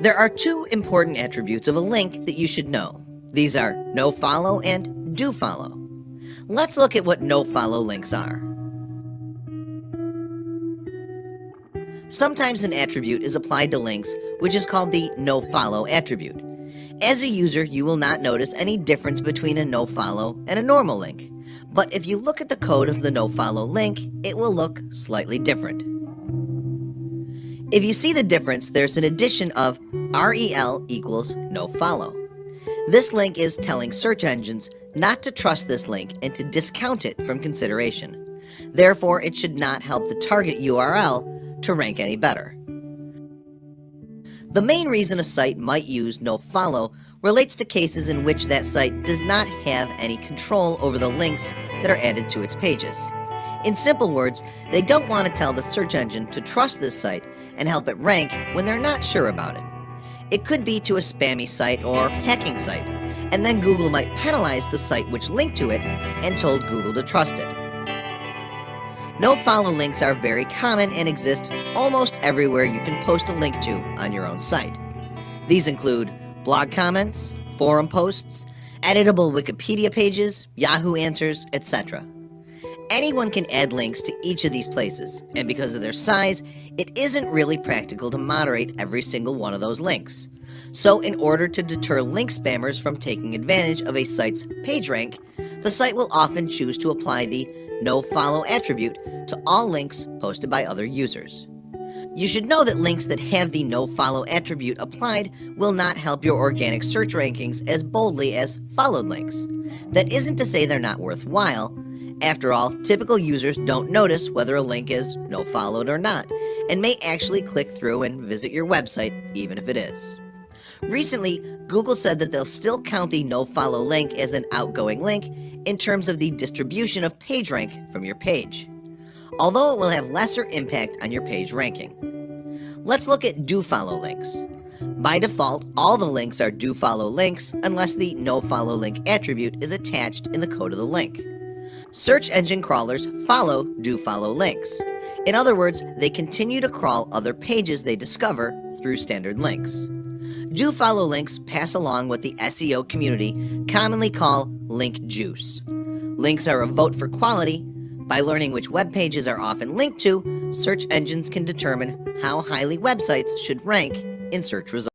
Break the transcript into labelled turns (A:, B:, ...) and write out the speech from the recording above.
A: There are two important attributes of a link that you should know. These are nofollow and dofollow. Let's look at what nofollow links are. Sometimes an attribute is applied to links, which is called the nofollow attribute. As a user, you will not notice any difference between a nofollow and a normal link. But if you look at the code of the nofollow link, it will look slightly different. If you see the difference, there's an addition of rel equals nofollow. This link is telling search engines not to trust this link and to discount it from consideration. Therefore, it should not help the target URL to rank any better. The main reason a site might use nofollow relates to cases in which that site does not have any control over the links that are added to its pages. In simple words, they don't want to tell the search engine to trust this site and help it rank when they're not sure about it. It could be to a spammy site or hacking site, and then Google might penalize the site which linked to it and told Google to trust it. Nofollow links are very common and exist almost everywhere you can post a link to on your own site. These include blog comments, forum posts, editable Wikipedia pages, Yahoo Answers, etc. Anyone can add links to each of these places, and because of their size, it isn't really practical to moderate every single one of those links. So in order to deter link spammers from taking advantage of a site's PageRank, the site will often choose to apply the nofollow attribute to all links posted by other users. You should know that links that have the nofollow attribute applied will not help your organic search rankings as boldly as followed links. That isn't to say they're not worthwhile. After all, typical users don't notice whether a link is nofollowed or not, and may actually click through and visit your website even if it is. Recently, Google said that they'll still count the nofollow link as an outgoing link in terms of the distribution of PageRank from your page, although it will have lesser impact on your page ranking. Let's look at dofollow links. By default, all the links are dofollow links unless the nofollow link attribute is attached in the code of the link. Search engine crawlers follow dofollow links. In other words, they continue to crawl other pages they discover through standard links. Dofollow links pass along what the SEO community commonly call link juice. Links are a vote for quality. By learning which web pages are often linked to, search engines can determine how highly websites should rank in search results.